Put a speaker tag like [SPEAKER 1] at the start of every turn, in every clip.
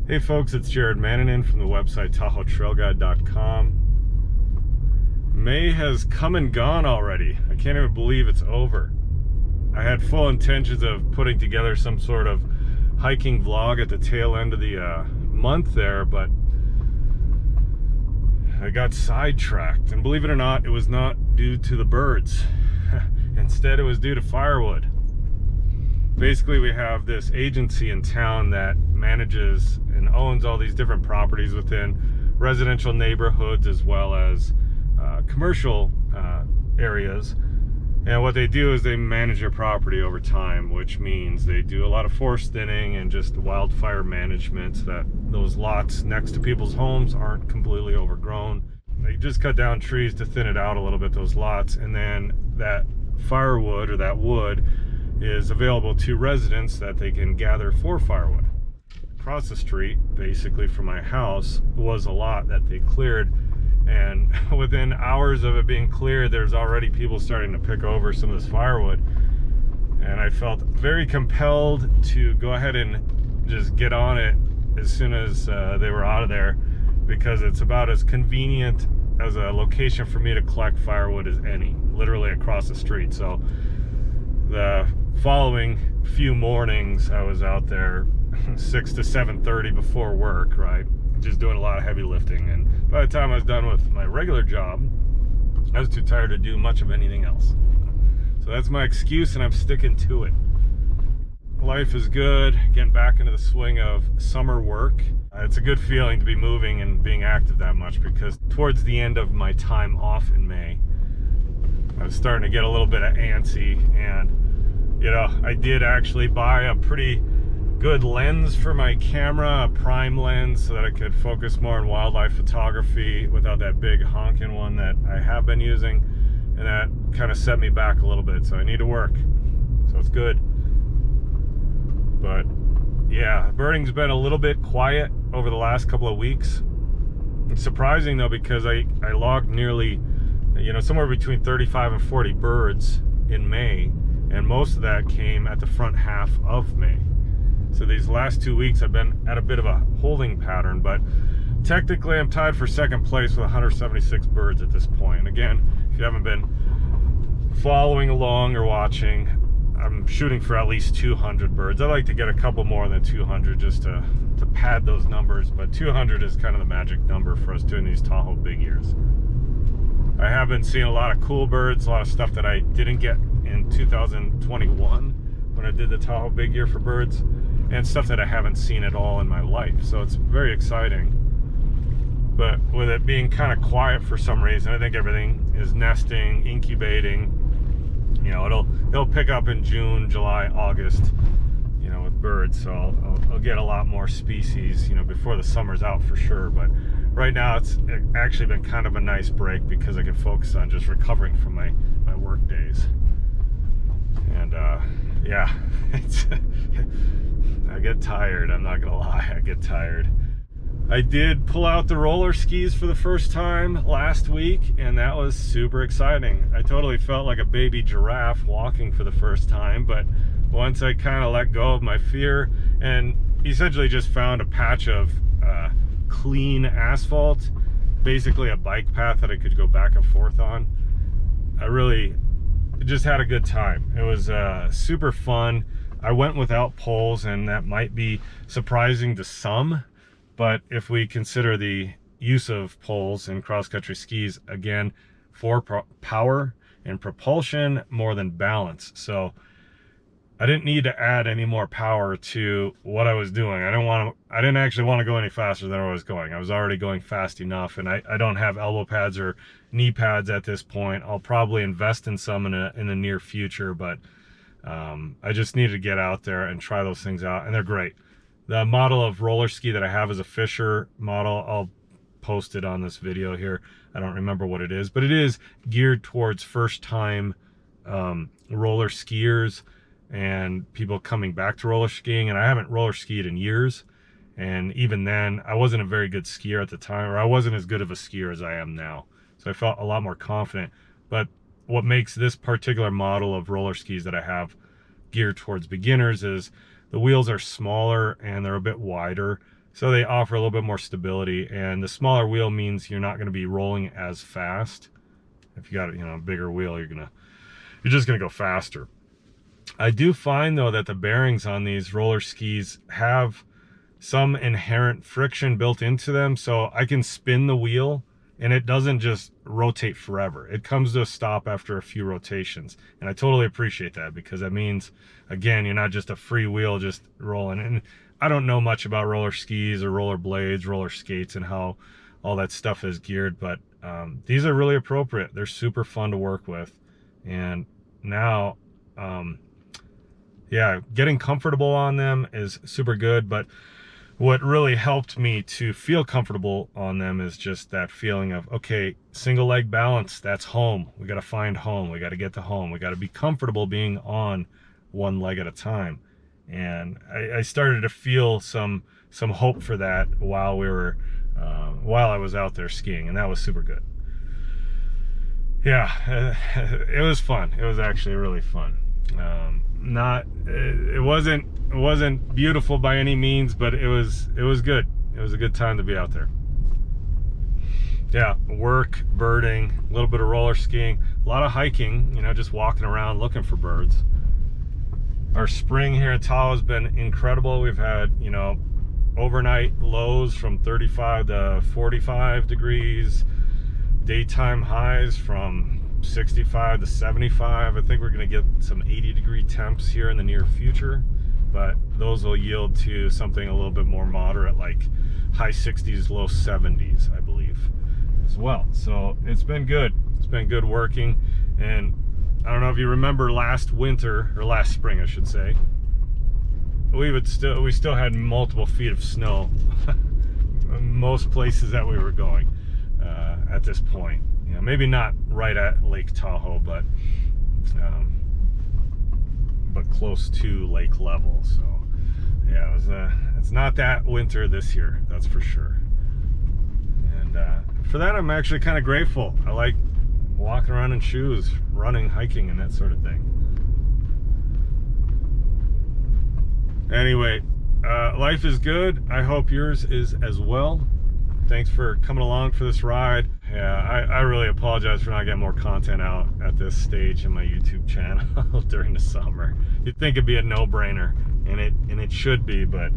[SPEAKER 1] Hey folks, it's Jared Mannanen from the website TahoeTrailGuide.com. May has come and gone already. I can't even believe it's over. I had full intentions of putting together some sort of hiking vlog at the tail end of the month there, but I got sidetracked. And believe it or not, it was not due to the birds. Instead, it was due to firewood. Basically, we have this agency in town that manages and owns all these different properties within residential neighborhoods as well as commercial areas. And what they do is they manage your property over time, which means they do a lot of forest thinning and just wildfire management so that those lots next to people's homes aren't completely overgrown. They just cut down trees to thin it out a little bit, those lots, and then that firewood or that wood is available to residents that they can gather for firewood. Across the street, basically from my house, was a lot that they cleared, and within hours of it being cleared, there's already people starting to pick over some of this firewood, and I felt very compelled to go ahead and just get on it as soon as they were out of there, because it's about as convenient as a location for me to collect firewood as any, literally across the street. So the following few mornings I was out there 6 to 7:30 before work, right, just doing a lot of heavy lifting, and by the time I was done with my regular job, I was too tired to do much of anything else. So that's my excuse, and I'm sticking to it. Life is good, getting back into the swing of summer work. It's a good feeling to be moving and being active that much, because towards the end of my time off in May, I was starting to get a little bit of antsy, and you know, I did actually buy a pretty good lens for my camera, a prime lens, so that I could focus more on wildlife photography without that big honking one that I have been using, and that kind of set me back a little bit, so I need to work, so it's good. But yeah, birding's been a little bit quiet over the last couple of weeks. It's surprising though, because I logged nearly, somewhere between 35 and 40 birds in May, and most of that came at the front half of May. So these last 2 weeks I've been at a bit of a holding pattern, but technically I'm tied for second place with 176 birds at this point. And again, if you haven't been following along or watching, I'm shooting for at least 200 birds. I'd like to get a couple more than 200 just to pad those numbers, but 200 is kind of the magic number for us doing these Tahoe big ears. I have been seeing a lot of cool birds, a lot of stuff that I didn't get in 2021 when I did the Tahoe big ear for birds, and stuff that I haven't seen at all in my life. So it's very exciting. But with it being kind of quiet for some reason, I think everything is nesting, incubating. It'll pick up in June, July, August, with birds. So I'll get a lot more species, before the summer's out for sure. But right now it's actually been kind of a nice break, because I can focus on just recovering from my work days. And yeah, I get tired, I'm not gonna lie, I get tired. I did pull out the roller skis for the first time last week, and that was super exciting. I totally felt like a baby giraffe walking for the first time, but once I kind of let go of my fear and essentially just found a patch of clean asphalt, basically a bike path that I could go back and forth on, I really just had a good time. It was super fun. I went without poles, and that might be surprising to some, but if we consider the use of poles in cross-country skis, again, for power and propulsion more than balance. So I didn't need to add any more power to what I was doing. I didn't actually want to go any faster than I was going. I was already going fast enough, and I don't have elbow pads or knee pads at this point. I'll probably invest in some in the near future, but I just needed to get out there and try those things out, and they're great. The model of roller ski that I have is a Fisher model. I'll post it on this video here. I don't remember what it is, but it is geared towards first-time roller skiers and people coming back to roller skiing. And I haven't roller skied in years, and even then I wasn't a very good skier at the time, or I wasn't as good of a skier as I am now, so I felt a lot more confident. But what makes this particular model of roller skis that I have geared towards beginners is the wheels are smaller and they're a bit wider, so they offer a little bit more stability. And the smaller wheel means you're not going to be rolling as fast. If you got, a bigger wheel, you're just gonna go faster. I do find though that the bearings on these roller skis have some inherent friction built into them, so I can spin the wheel and it doesn't just rotate forever. It comes to a stop after a few rotations, and I totally appreciate that, because that means, again, you're not just a free wheel just rolling. And I don't know much about roller skis or roller blades, roller skates, and how all that stuff is geared, but these are really appropriate. They're super fun to work with. And now, yeah, getting comfortable on them is super good, but what really helped me to feel comfortable on them is just that feeling of, okay, single leg balance, that's home. We got to find home. We got to get to home. We got to be comfortable being on one leg at a time. And I started to feel some hope for that while I was out there skiing, and that was super good. Yeah, it was fun. It was actually really fun. It wasn't beautiful by any means, but it was good. It was a good time to be out there. Yeah, work, birding, a little bit of roller skiing, a lot of hiking, just walking around looking for birds. Our spring here at Tahoe has been incredible. We've had, overnight lows from 35 to 45 degrees, daytime highs from 65 to 75. I think we're going to get some 80-degree temps here in the near future, but those will yield to something a little bit more moderate, like high 60s, low 70s, I believe, as well. So it's been good. It's been good working. And I don't know if you remember last winter, or last spring, I should say, we still had multiple feet of snow most places that we were going at this point. Maybe not right at Lake Tahoe, but close to lake level. So yeah, it's not that winter this year, that's for sure. And for that, I'm actually kind of grateful. I like walking around in shoes, running, hiking, and that sort of thing. Anyway, life is good. I hope yours is as well. Thanks for coming along for this ride. Yeah, I really apologize for not getting more content out at this stage in my YouTube channel during the summer. You'd think it'd be a no-brainer, and it should be, but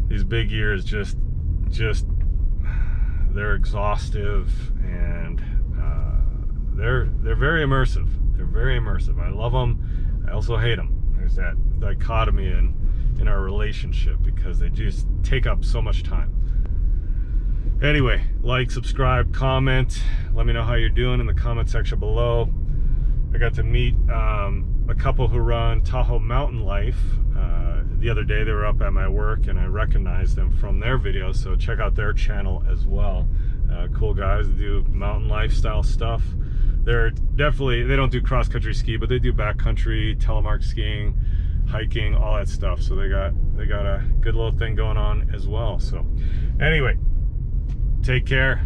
[SPEAKER 1] these big years just they're exhaustive, and they're very immersive. They're very immersive. I love them. I also hate them. There's that dichotomy in our relationship, because they just take up so much time. Anyway, like, subscribe, comment. Let me know how you're doing in the comment section below. I got to meet a couple who run Tahoe Mountain Life. The other day they were up at my work, and I recognized them from their videos, so check out their channel as well. Cool guys that do mountain lifestyle stuff. They're definitely, they don't do cross-country ski, but they do backcountry, telemark skiing, hiking, all that stuff. So they got a good little thing going on as well. So anyway, take care.